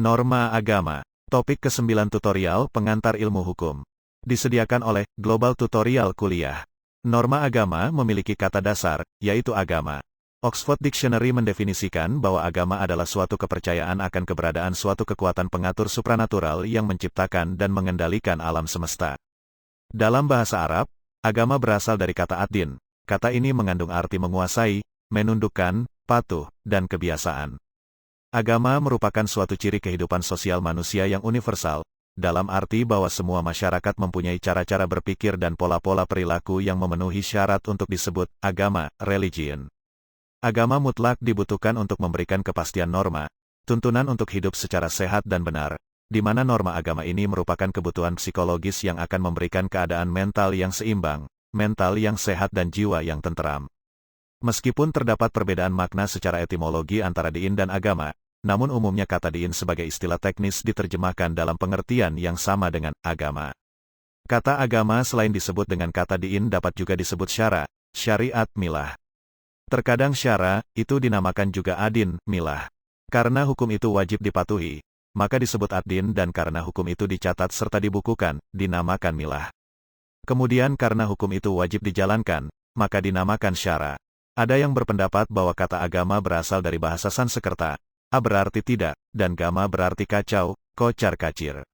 Norma Agama. Topik ke-9 Tutorial Pengantar Ilmu Hukum. Disediakan oleh Global Tutorial Kuliah. Norma agama memiliki kata dasar, yaitu agama. Oxford Dictionary mendefinisikan bahwa agama adalah suatu kepercayaan akan keberadaan suatu kekuatan pengatur supranatural yang menciptakan dan mengendalikan alam semesta. Dalam bahasa Arab, agama berasal dari kata ad-din. Kata ini mengandung arti menguasai, menundukkan, patuh, dan kebiasaan. Agama merupakan suatu ciri kehidupan sosial manusia yang universal, dalam arti bahwa semua masyarakat mempunyai cara-cara berpikir dan pola-pola perilaku yang memenuhi syarat untuk disebut agama, religion. Agama mutlak dibutuhkan untuk memberikan kepastian norma, tuntunan untuk hidup secara sehat dan benar, di mana norma agama ini merupakan kebutuhan psikologis yang akan memberikan keadaan mental yang seimbang, mental yang sehat dan jiwa yang tenteram. Meskipun terdapat perbedaan makna secara etimologi antara diin dan agama, namun umumnya kata diin sebagai istilah teknis diterjemahkan dalam pengertian yang sama dengan agama. Kata agama selain disebut dengan kata diin dapat juga disebut syara, syariat, milah. Terkadang syara, itu dinamakan juga adin, milah. Karena hukum itu wajib dipatuhi, maka disebut ad-din dan karena hukum itu dicatat serta dibukukan, dinamakan milah. Kemudian karena hukum itu wajib dijalankan, maka dinamakan syara. Ada yang berpendapat bahwa kata agama berasal dari bahasa Sanskerta. A berarti tidak, dan gama berarti kacau, kocar-kacir.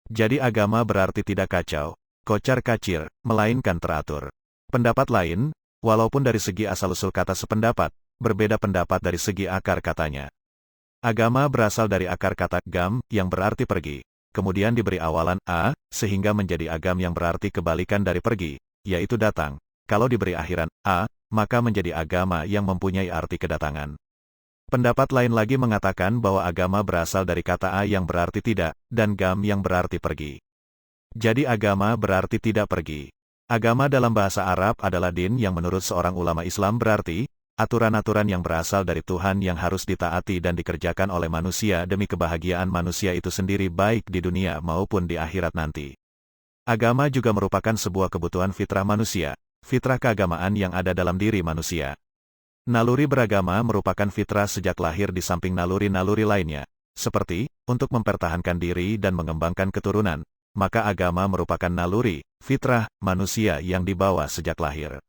Jadi agama berarti tidak kacau, kocar-kacir, melainkan teratur. Pendapat lain, walaupun dari segi asal-usul kata sependapat, berbeda pendapat dari segi akar katanya. Agama berasal dari akar kata gam, yang berarti pergi, kemudian diberi awalan a, sehingga menjadi agam yang berarti kebalikan dari pergi, yaitu datang. Kalau diberi akhiran a, maka menjadi agama yang mempunyai arti kedatangan. Pendapat lain lagi mengatakan bahwa agama berasal dari kata a yang berarti tidak, dan gam yang berarti pergi. Jadi agama berarti tidak pergi. Agama dalam bahasa Arab adalah din yang menurut seorang ulama Islam berarti, aturan-aturan yang berasal dari Tuhan yang harus ditaati dan dikerjakan oleh manusia demi kebahagiaan manusia itu sendiri baik di dunia maupun di akhirat nanti. Agama juga merupakan sebuah kebutuhan fitrah manusia, fitrah keagamaan yang ada dalam diri manusia. Naluri beragama merupakan fitrah sejak lahir di samping naluri-naluri lainnya, seperti, untuk mempertahankan diri dan mengembangkan keturunan, maka agama merupakan naluri, fitrah, manusia yang dibawa sejak lahir.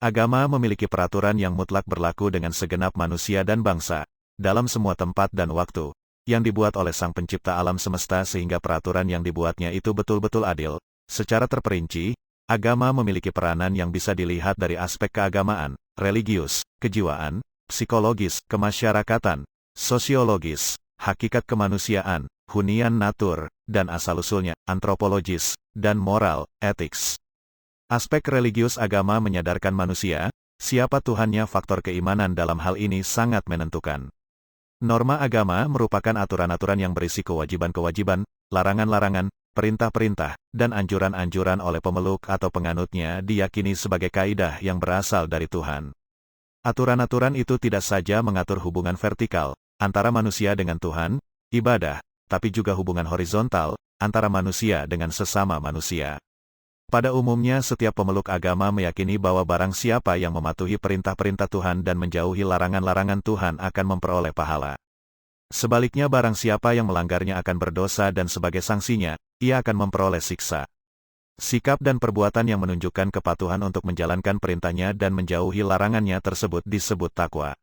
Agama memiliki peraturan yang mutlak berlaku dengan segenap manusia dan bangsa, dalam semua tempat dan waktu, yang dibuat oleh Sang Pencipta alam semesta sehingga peraturan yang dibuatnya itu betul-betul adil. Secara terperinci, agama memiliki peranan yang bisa dilihat dari aspek keagamaan, religius, kejiwaan, psikologis, kemasyarakatan, sosiologis, hakikat kemanusiaan, hunian natur, dan asal-usulnya, antropologis, dan moral, ethics. Aspek religius agama menyadarkan manusia, siapa Tuhannya. Faktor keimanan dalam hal ini sangat menentukan. Norma agama merupakan aturan-aturan yang berisi kewajiban-kewajiban, larangan-larangan, perintah-perintah, dan anjuran-anjuran oleh pemeluk atau penganutnya diyakini sebagai kaidah yang berasal dari Tuhan. Aturan-aturan itu tidak saja mengatur hubungan vertikal, antara manusia dengan Tuhan, ibadah, tapi juga hubungan horizontal, antara manusia dengan sesama manusia. Pada umumnya setiap pemeluk agama meyakini bahwa barang siapa yang mematuhi perintah-perintah Tuhan dan menjauhi larangan-larangan Tuhan akan memperoleh pahala. Sebaliknya barang siapa yang melanggarnya akan berdosa dan sebagai sanksinya, ia akan memperoleh siksa. Sikap dan perbuatan yang menunjukkan kepatuhan untuk menjalankan perintahnya dan menjauhi larangannya tersebut disebut takwa.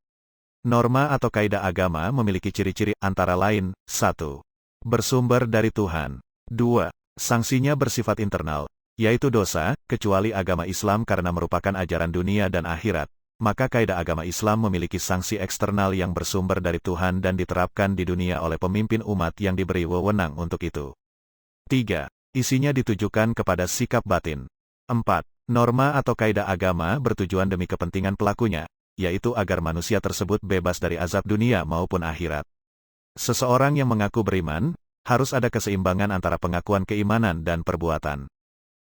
Norma atau kaidah agama memiliki ciri-ciri antara lain, 1. Bersumber dari Tuhan. 2. Sanksinya bersifat internal, yaitu dosa, kecuali agama Islam karena merupakan ajaran dunia dan akhirat. Maka kaidah agama Islam memiliki sanksi eksternal yang bersumber dari Tuhan dan diterapkan di dunia oleh pemimpin umat yang diberi wewenang untuk itu. 3. Isinya ditujukan kepada sikap batin. 4. Norma atau kaidah agama bertujuan demi kepentingan pelakunya, yaitu agar manusia tersebut bebas dari azab dunia maupun akhirat. Seseorang yang mengaku beriman, harus ada keseimbangan antara pengakuan keimanan dan perbuatan.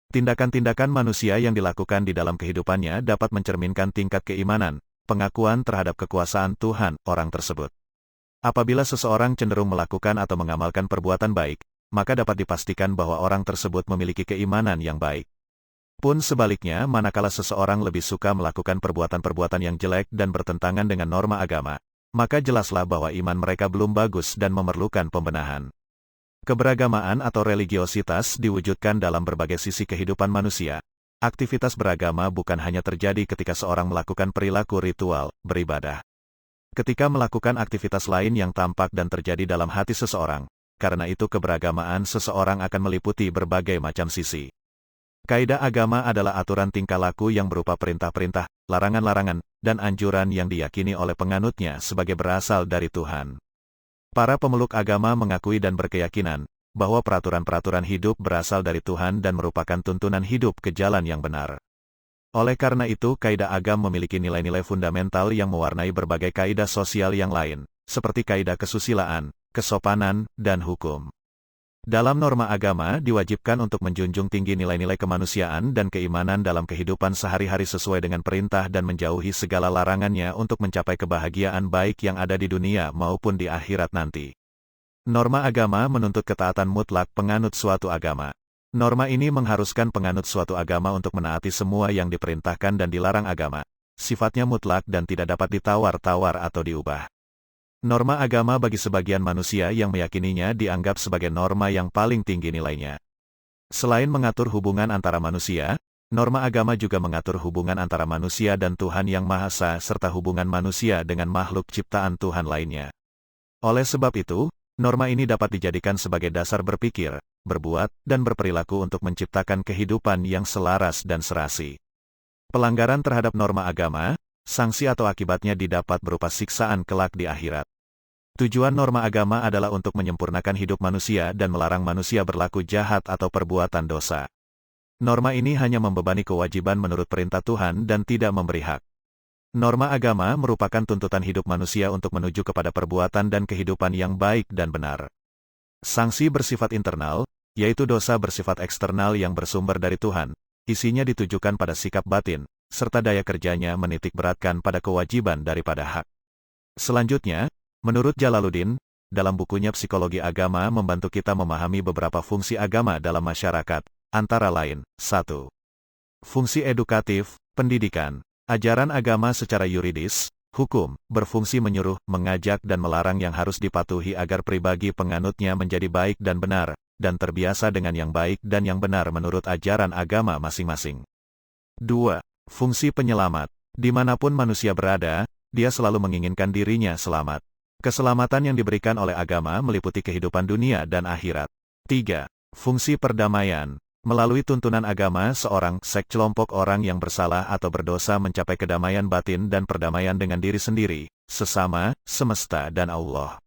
Tindakan-tindakan manusia yang dilakukan di dalam kehidupannya dapat mencerminkan tingkat keimanan, pengakuan terhadap kekuasaan Tuhan orang tersebut. Apabila seseorang cenderung melakukan atau mengamalkan perbuatan baik, maka dapat dipastikan bahwa orang tersebut memiliki keimanan yang baik. Pun sebaliknya, manakala seseorang lebih suka melakukan perbuatan-perbuatan yang jelek dan bertentangan dengan norma agama, maka jelaslah bahwa iman mereka belum bagus dan memerlukan pembenahan. Keberagamaan atau religiositas diwujudkan dalam berbagai sisi kehidupan manusia. Aktivitas beragama bukan hanya terjadi ketika seorang melakukan perilaku ritual, beribadah. Ketika melakukan aktivitas lain yang tampak dan terjadi dalam hati seseorang, karena itu keberagamaan seseorang akan meliputi berbagai macam sisi. Kaidah agama adalah aturan tingkah laku yang berupa perintah-perintah, larangan-larangan, dan anjuran yang diyakini oleh penganutnya sebagai berasal dari Tuhan. Para pemeluk agama mengakui dan berkeyakinan bahwa peraturan-peraturan hidup berasal dari Tuhan dan merupakan tuntunan hidup ke jalan yang benar. Oleh karena itu, kaidah agama memiliki nilai-nilai fundamental yang mewarnai berbagai kaidah sosial yang lain, seperti kaidah kesusilaan, kesopanan, dan hukum. Dalam norma agama, diwajibkan untuk menjunjung tinggi nilai-nilai kemanusiaan dan keimanan dalam kehidupan sehari-hari sesuai dengan perintah dan menjauhi segala larangannya untuk mencapai kebahagiaan baik yang ada di dunia maupun di akhirat nanti. Norma agama menuntut ketaatan mutlak penganut suatu agama. Norma ini mengharuskan penganut suatu agama untuk menaati semua yang diperintahkan dan dilarang agama. Sifatnya mutlak dan tidak dapat ditawar-tawar atau diubah. Norma agama bagi sebagian manusia yang meyakininya dianggap sebagai norma yang paling tinggi nilainya. Selain mengatur hubungan antara manusia, norma agama juga mengatur hubungan antara manusia dan Tuhan Yang Maha Esa serta hubungan manusia dengan makhluk ciptaan Tuhan lainnya. Oleh sebab itu, norma ini dapat dijadikan sebagai dasar berpikir, berbuat, dan berperilaku untuk menciptakan kehidupan yang selaras dan serasi. Pelanggaran terhadap norma agama, sanksi atau akibatnya didapat berupa siksaan kelak di akhirat. Tujuan norma agama adalah untuk menyempurnakan hidup manusia dan melarang manusia berlaku jahat atau perbuatan dosa. Norma ini hanya membebani kewajiban menurut perintah Tuhan dan tidak memberi hak. Norma agama merupakan tuntutan hidup manusia untuk menuju kepada perbuatan dan kehidupan yang baik dan benar. Sanksi bersifat internal, yaitu dosa bersifat eksternal yang bersumber dari Tuhan, isinya ditujukan pada sikap batin, serta daya kerjanya menitik beratkan pada kewajiban daripada hak. Selanjutnya, menurut Jalaluddin, dalam bukunya Psikologi Agama membantu kita memahami beberapa fungsi agama dalam masyarakat, antara lain, 1. Fungsi edukatif, pendidikan. Ajaran agama secara yuridis, hukum, berfungsi menyuruh, mengajak dan melarang yang harus dipatuhi agar pribadi penganutnya menjadi baik dan benar, dan terbiasa dengan yang baik dan yang benar menurut ajaran agama masing-masing. 2. Fungsi penyelamat. Dimanapun manusia berada, dia selalu menginginkan dirinya selamat. Keselamatan yang diberikan oleh agama meliputi kehidupan dunia dan akhirat. 3. Fungsi perdamaian. Melalui tuntunan agama, seorang kelompok orang yang bersalah atau berdosa mencapai kedamaian batin dan perdamaian dengan diri sendiri, sesama, semesta dan Allah.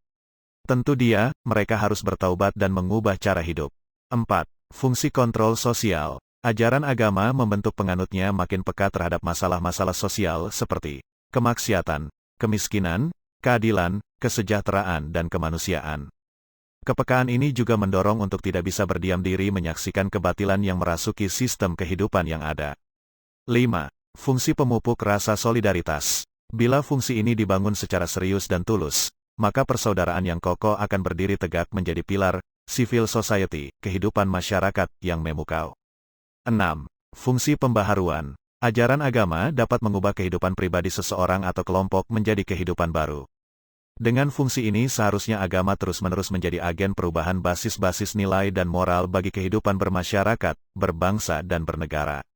Tentu mereka harus bertaubat dan mengubah cara hidup. 4. Fungsi kontrol sosial. Ajaran agama membentuk penganutnya makin peka terhadap masalah-masalah sosial seperti kemaksiatan, kemiskinan, keadilan, kesejahteraan dan kemanusiaan. Kepekaan ini juga mendorong untuk tidak bisa berdiam diri menyaksikan kebatilan yang merasuki sistem kehidupan yang ada. 5. Fungsi pemupuk rasa solidaritas. Bila fungsi ini dibangun secara serius dan tulus, maka persaudaraan yang kokoh akan berdiri tegak menjadi pilar civil society, kehidupan masyarakat yang memukau. 6. Fungsi pembaharuan. Ajaran agama dapat mengubah kehidupan pribadi seseorang atau kelompok menjadi kehidupan baru. Dengan fungsi ini seharusnya agama terus-menerus menjadi agen perubahan basis-basis nilai dan moral bagi kehidupan bermasyarakat, berbangsa dan bernegara.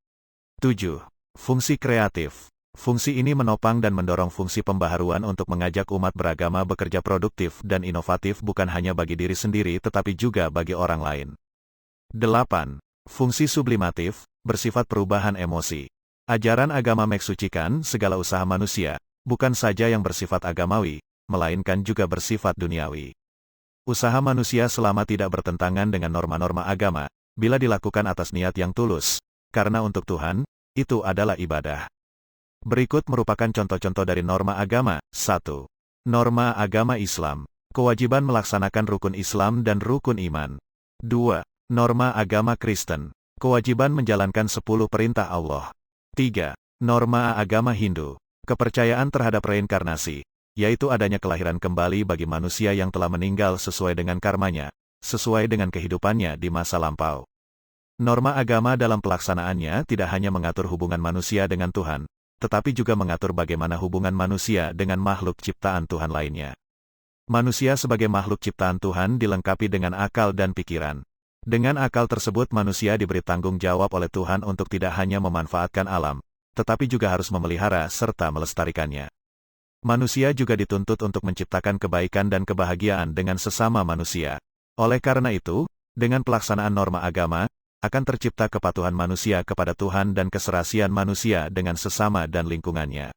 7. Fungsi kreatif. Fungsi ini menopang dan mendorong fungsi pembaharuan untuk mengajak umat beragama bekerja produktif dan inovatif bukan hanya bagi diri sendiri tetapi juga bagi orang lain. 8. Fungsi sublimatif, bersifat perubahan emosi. Ajaran agama mensucikan segala usaha manusia, bukan saja yang bersifat agamawi, melainkan juga bersifat duniawi. Usaha manusia selama tidak bertentangan dengan norma-norma agama, bila dilakukan atas niat yang tulus, karena untuk Tuhan, itu adalah ibadah. Berikut merupakan contoh-contoh dari norma agama. 1. Norma agama Islam. Kewajiban melaksanakan rukun Islam dan rukun iman. 2. Norma agama Kristen. Kewajiban menjalankan 10 perintah Allah. 3. Norma agama Hindu. Kepercayaan terhadap reinkarnasi, yaitu adanya kelahiran kembali bagi manusia yang telah meninggal sesuai dengan karmanya, sesuai dengan kehidupannya di masa lampau. Norma agama dalam pelaksanaannya tidak hanya mengatur hubungan manusia dengan Tuhan, tetapi juga mengatur bagaimana hubungan manusia dengan makhluk ciptaan Tuhan lainnya. Manusia sebagai makhluk ciptaan Tuhan dilengkapi dengan akal dan pikiran. Dengan akal tersebut manusia diberi tanggung jawab oleh Tuhan untuk tidak hanya memanfaatkan alam, tetapi juga harus memelihara serta melestarikannya. Manusia juga dituntut untuk menciptakan kebaikan dan kebahagiaan dengan sesama manusia. Oleh karena itu, dengan pelaksanaan norma agama, akan tercipta kepatuhan manusia kepada Tuhan dan keserasian manusia dengan sesama dan lingkungannya.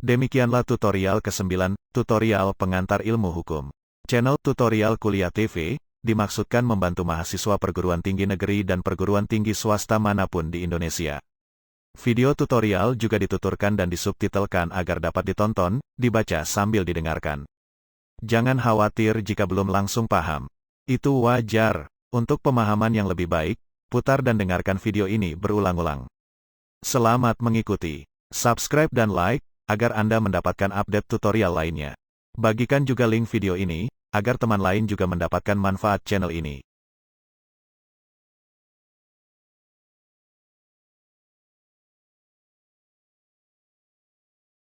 Demikianlah tutorial ke-9, tutorial pengantar ilmu hukum. Channel Tutorial Kuliah TV, dimaksudkan membantu mahasiswa perguruan tinggi negeri dan perguruan tinggi swasta manapun di Indonesia. Video tutorial juga dituturkan dan disubtitelkan agar dapat ditonton, dibaca sambil didengarkan. Jangan khawatir jika belum langsung paham. Itu wajar. Untuk pemahaman yang lebih baik, putar dan dengarkan video ini berulang-ulang. Selamat mengikuti. Subscribe dan like, agar Anda mendapatkan update tutorial lainnya. Bagikan juga link video ini, agar teman lain juga mendapatkan manfaat channel ini.